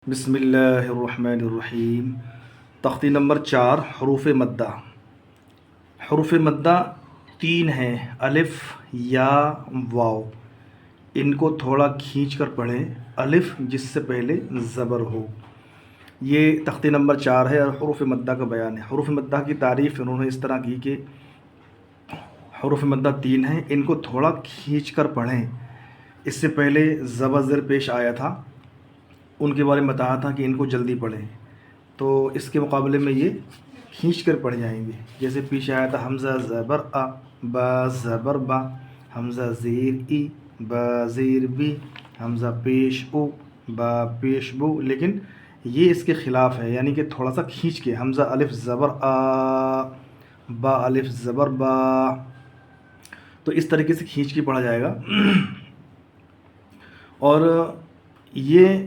بسم اللہ الرحمن الرحیم۔ تختی نمبر 4، حروف مدہ۔ حروف مدہ 3 ہیں، الف، یا، واو۔ ان کو تھوڑا کھینچ کر پڑھیں، الف جس سے پہلے زبر ہو۔ یہ تختی نمبر 4 ہے اور حروف مدہ کا بیان ہے۔ حروف مدہ کی تعریف انہوں نے اس طرح کی کہ حروف مدہ 3 ہیں، ان کو تھوڑا کھینچ کر پڑھیں۔ اس سے پہلے زبر زیر پیش آیا تھا، ان کے بارے میں بتایا تھا کہ ان کو جلدی پڑھیں، تو اس کے مقابلے میں یہ کھینچ کر پڑھ جائیں گے۔ جیسے پیچھے آیا تھا حمزہ زبر آ، با زبر با، حمزہ زیر ای، با زیر بی، حمزہ پیش او، با پیش بو، لیکن یہ اس کے خلاف ہے، یعنی کہ تھوڑا سا کھینچ کے حمزہ الف زبر آ، با الف زبر با، تو اس طریقے سے کھینچ کے پڑھا جائے گا۔ اور یہ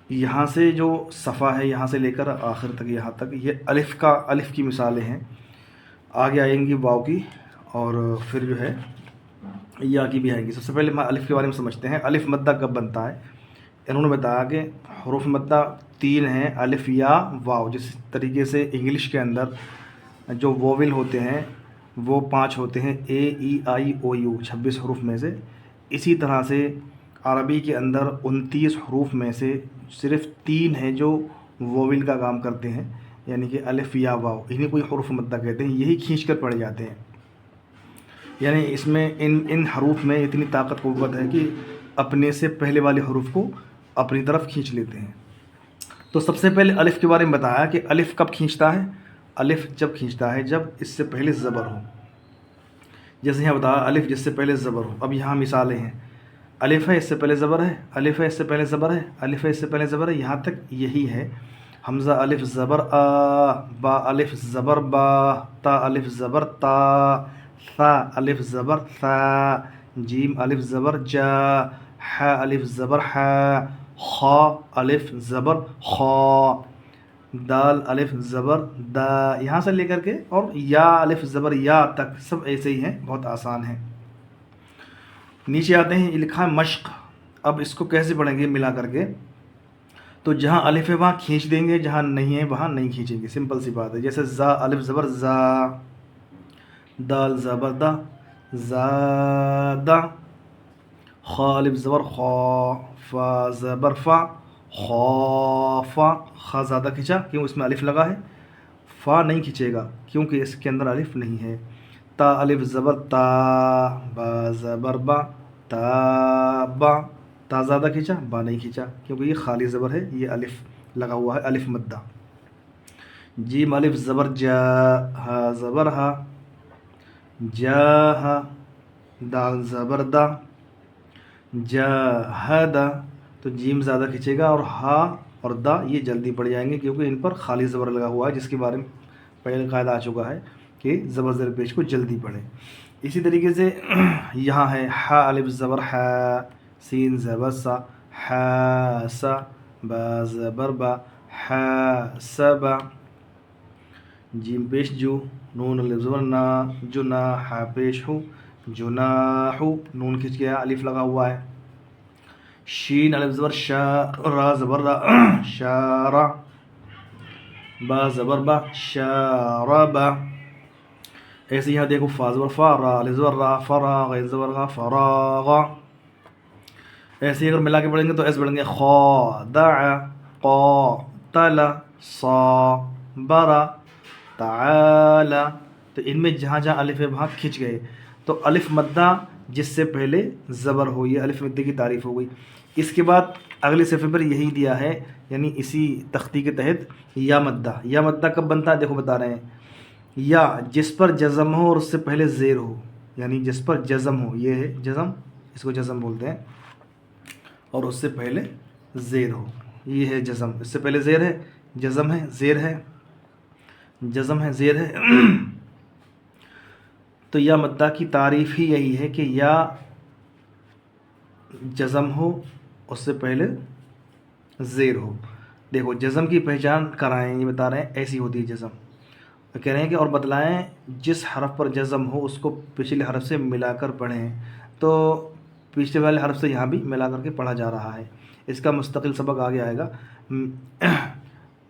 یہاں سے جو صفحہ ہے، یہاں سے لے کر آخر تک، یہاں تک، یہ الف کی مثالیں ہیں۔ آگے آئیں گی واو کی، اور پھر جو ہے یا کی بھی آئیں گی۔ سب سے پہلے الف کے بارے میں سمجھتے ہیں۔ الف مدہ کب بنتا ہے؟ انہوں نے بتایا کہ حروف مدہ 3 ہیں، الف، یا، واو۔ جس طریقے سے انگلش کے اندر جو ووول ہوتے ہیں وہ 5 ہوتے ہیں، اے ای آئی او یو، 26 حروف میں سے۔ اسی طرح سے عربی کے اندر 29 حروف میں سے صرف 3 ہیں جو ووول کا کام کرتے ہیں، یعنی کہ الف، یا، واو۔ انہیں کوئی حروف مدہ کہتے ہیں، یہی کھینچ کر پڑھے جاتے ہیں۔ یعنی اس میں ان حروف میں اتنی طاقت قوت ہے کہ اپنے سے پہلے والے حروف کو اپنی طرف کھینچ لیتے ہیں۔ تو سب سے پہلے الف کے بارے میں بتایا کہ الف کب کھینچتا ہے؟ الف جب کھینچتا ہے جب اس سے پہلے زبر ہو۔ جیسے یہاں بتایا الف جس سے پہلے زبر ہو۔ اب یہاں مثالیں ہیں، الف ہے، اس سے پہلے زبر ہے، الف ہے، اس سے پہلے زبر ہے، الف ہے، اس سے پہلے زبر ہے، یہاں تک یہی ہے۔ حمزہ الف زبر آ، با الف زبر با، تا الف زبر تا، ثا الف زبر ثا، جیم الف زبر جا، ح الف زبر ح، خا الف زبر خا، دال الف زبر دا، یہاں سے لے کر کے اور یا الف زبر یا تک سب ایسے ہی ہیں، بہت آسان ہیں۔ نیچے آتے ہیں، لکھا ہے مشق۔ اب اس کو کیسے پڑھیں گے ملا کر کے؟ تو جہاں الف ہے وہاں کھینچ دیں گے، جہاں نہیں ہے وہاں نہیں کھینچیں گے، سمپل سی بات ہے۔ جیسے زا الف زبر زا، دال زبر دا، زادا، خا الف زبر خا، فا زبر فا، خافا، خا زیادہ کھینچا کیوں؟ اس میں الف لگا ہے۔ فا نہیں کھینچے گا کیونکہ اس کے اندر الف نہیں ہے۔ تا الف زبر تا، با زبر با، تابا، تا زیادہ کھینچا، با نہیں کھینچا کیونکہ یہ خالی زبر ہے، یہ الف لگا ہوا ہے، الف مدہ۔ جیم الف زبر جا، ہا زبر ہا، جاہا، دال زبر دا، جاہدا، تو جیم زیادہ کھینچے گا، اور ہا اور دا یہ جلدی پڑ جائیں گے کیونکہ ان پر خالی زبر لگا ہوا ہے، جس کے بارے میں پہلے قاعدہ آ چکا ہے کہ زبر زیر پیش کو جلدی پڑھیں۔ اسی طریقے سے یہاں ہے ح الف زبر ح، سین زبر سا، ح سا، با زبر با، ح سبا، جیم پیش جو، نون الف زبر نا، جنا، ح پیش ہو، جناحو، نون کھنچ گیا، الف لگا ہوا ہے۔ شین الف زبر شا، را زبر را، شارا، با زبر با، شاربا۔ ایسے یہاں دیکھو فا زبر فا، را الف زبر را، فرا، غین زبر غا، فراغا۔ ایسے ہی اگر ملا کے پڑھیں گے تو ایسے پڑھیں گے خا دع، قاتل، صابر، تعالی۔ تو ان میں جہاں جہاں الف ہے وہاں کھنچ گئے، تو الف مدہ جس سے پہلے زبر ہو، یہ الف مدہ کی تعریف ہو گئی۔ اس کے بعد اگلے صفحے پر یہی دیا ہے، یعنی اسی تختی کے تحت یا مدہ۔ یا مدہ کب بنتا ہے؟ دیکھو بتا رہے ہیں، یا جس پر جزم ہو اور اس سے پہلے زیر ہو، یعنی جس پر جزم ہو، یہ ہے جزم، اس کو جزم بولتے ہیں، اور اس سے پہلے زیر ہو، یہ ہے جزم۔ اس سے پہلے زیر ہے، جزم ہے، زیر ہے، جزم ہے، زیر ہے۔ تو یا مدہ کی تعریف ہی یہی ہے کہ یا جزم ہو، اس سے پہلے زیر ہو۔ دیکھو جزم کی پہچان کرائیں، یہ بتا رہے ہیں ایسی ہوتی ہے جزم، کہہ رہے ہیں کہ اور بتلائیں جس حرف پر جزم ہو اس کو پچھلے حرف سے ملا کر پڑھیں، تو پچھلے والے حرف سے یہاں بھی ملا کر کے پڑھا جا رہا ہے۔ اس کا مستقل سبق آگے آئے گا۔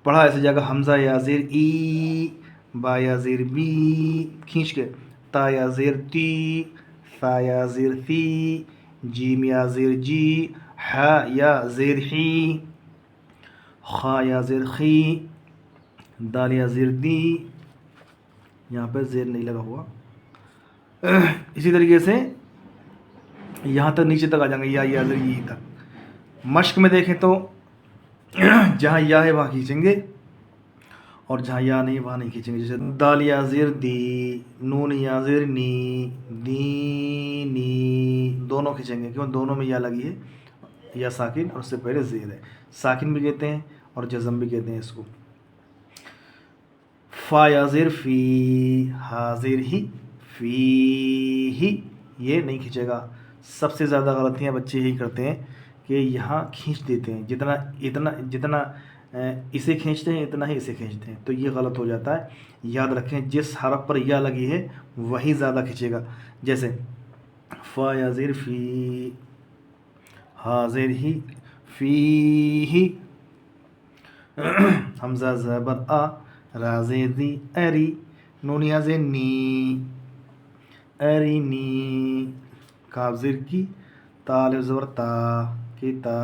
پڑھا ایسی جگہ حمزہ یا زیر ای، با یا زیر بی کھینچ کے، تا یا زیر تی، ثا یا زیر ثی، جیم یا زیر جی، ح یا زیر حی، خا یا زیر خی، دال یا زیر دی، یہاں پہ زیر نہیں لگا ہوا. اسی طریقے سے یہاں تک نیچے تک آ جائیں گے، یا زیر ای تک. مشق میں دیکھیں تو جہاں یا ہے وہاں کھینچیں گے اور جہاں یا نہیں وہاں نہیں کھینچیں گے. جیسے دال یا زیر دی، نون یا زیر نی، دی نی، دونوں کھینچیں گے کیوں؟ دونوں میں یا لگی ہے، یا ساکن اور اس سے پہلے زیر ہے. ساکن بھی کہتے ہیں اور جزم بھی کہتے ہیں اس کو. فا یا زیر فی، حاضر ہی، فی ہی، یہ نہیں کھینچے گا. سب سے زیادہ غلطیاں بچے یہی کرتے ہیں کہ یہاں کھینچ دیتے ہیں، جتنا اسے کھینچتے ہیں اتنا ہی اسے کھینچتے ہیں، تو یہ غلط ہو جاتا ہے. یاد رکھیں جس حرف پر یا لگی ہے وہی زیادہ کھینچے گا. جیسے فا یا زیر فی، حاضر ہی، فی ہی، حمزہ زبر آ، را زیر دی، اری، نون یا زیر نی، اری نی، کاف زیر کی، تا الف زبر تا، کتا،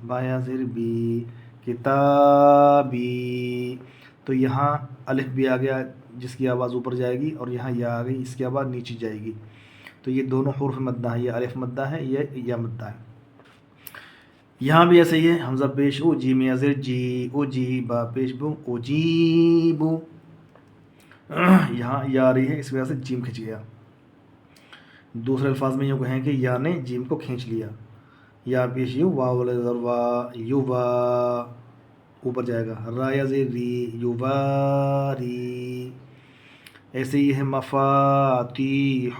با یا زیر بی، کتابی. تو یہاں الف بھی آ گیا جس کی آواز اوپر جائے گی، اور یہاں یا آ گئی اس کی آواز نیچے جائے گی. تو یہ دونوں حروف مدہ ہے، یہ الف مدہ ہے، یہ یا مدہ ہے. یہاں بھی ایسے ہی ہے، حمزہ پیش او، جیم یا زیر جی، او جی، با پیش بو، او جی بو. یہاں یا آ رہی ہے اس وجہ سے جیم کھنچ گیا. دوسرے الفاظ میں یوں کہیں کہ یا نے جیم کو کھینچ لیا. یا پیش یو، واو زبر وا، یو وا، اوپر جائے گا. را یا زیر ری، یو وا ری. ایسے ہی ہے مفاتیح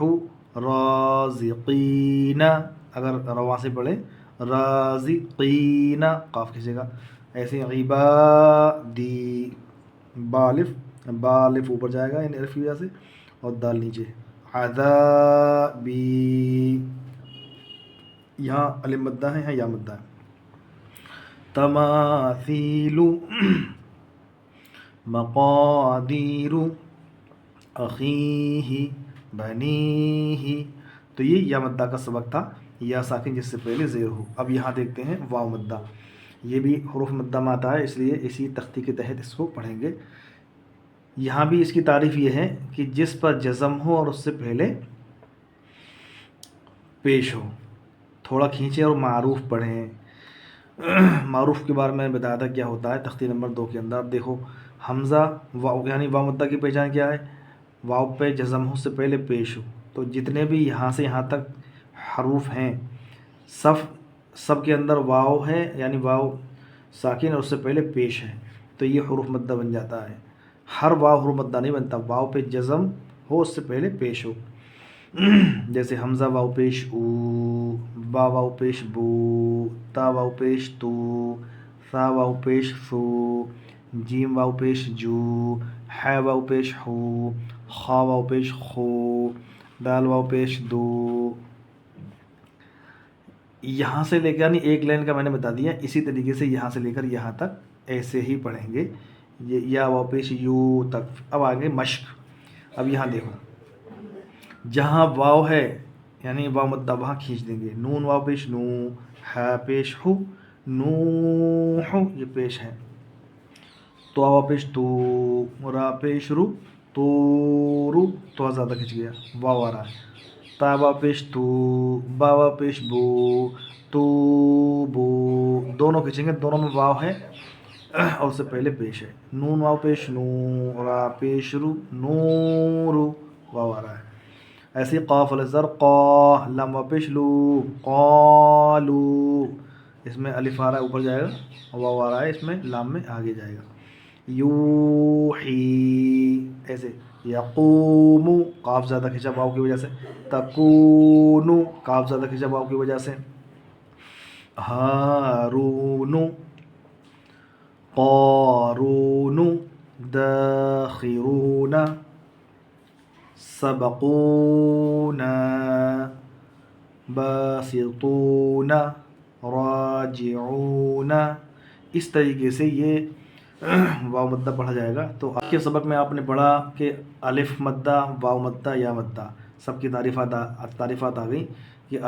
رازقین، اگر رواں سے پڑھے رازقین، قاف کھینچے گا. ایسے عبادی، بالف اوپر جائے گا ان الف کی وجہ سے، اور دال نیچے. عذابی، یہاں الف مدہ ہے، یہاں یا مدہ ہے. تماثیل، مقادیر، اخیہ، بنیہ. تو یہ یا مدہ کا سبق تھا، یا ساکن جس سے پہلے زیر ہو. اب یہاں دیکھتے ہیں واو مدہ، یہ بھی حروف مدہ میں آتا ہے، اس لیے اسی تختی کے تحت اس کو پڑھیں گے. یہاں بھی اس کی تعریف یہ ہے کہ جس پر جزم ہو اور اس سے پہلے پیش ہو. تھوڑا کھینچیں اور معروف پڑھیں. معروف کے بارے میں بتایا تھا کیا ہوتا ہے تختی نمبر 2 کے اندر. دیکھو حمزہ واو، یعنی واو مدہ کی پہچان کیا ہے؟ واو پہ جزم ہو سے پہلے پیش ہو. تو جتنے بھی یہاں سے یہاں تک حروف ہیں سب کے اندر واو ہے، یعنی واو ساکن اور اس سے پہلے پیش ہے، تو یہ حروف مدہ بن جاتا ہے. ہر واو حروف مدہ نہیں بنتا، واو پہ جزم ہو اس سے پہلے پیش ہو. جیسے حمزہ واو پیش او، با واو پیش بو، تا واو پیش تو، ثا واو پیش ثو، جیم واو پیش جو، ح واو پیش حو، خا واو پیش خو، دال واو پیش دو. یہاں سے لے کے یعنی ایک لائن کا میں نے بتا دیا، اسی طریقے سے یہاں سے لے کر یہاں تک ایسے ہی پڑھیں گے، یہ یا واو پیش یو تک. اب آگے مشق. اب یہاں دیکھو جہاں واو ہے یعنی واو مدہ وہاں کھینچ دیں گے. نون واو پیش نو، ح پیش ہو، نوح، یہ پیش ہے. تو واو پیش تو، را پیش رو، تو رو، تو زیادہ کھنچ گیا، واو آ رہا ہے. تا واو پیش تو، با واو پیش بو، تو بو، دونوں کھینچیں گے، دونوں میں واو ہے اور اس سے پہلے پیش ہے. نون واو پیش نو، را پیش رو، نورو، واو آ رہا ہے. ایسے قاف الزر قا، لام واو پیش لو، قالو، اس میں الف آ رہا ہے اوپر جائے گا، واو آ رہا ہے اس میں لام میں آگے جائے گا. یوحی، ایسے یقوم، قاف زیادہ کھینچا واو کی وجہ سے. تکون، قاف زیادہ کھینچا واو کی وجہ سے. ہارون، قارون، داخرون، سبقون، باسطون، راجعون. اس طریقے سے یہ واو مدہ پڑھا جائے گا۔ تو آج کے سبق میں آپ نے پڑھا کہ الف مدہ، واو مدہ، یا مدہ، سب کی تعریفات آ گئی کہ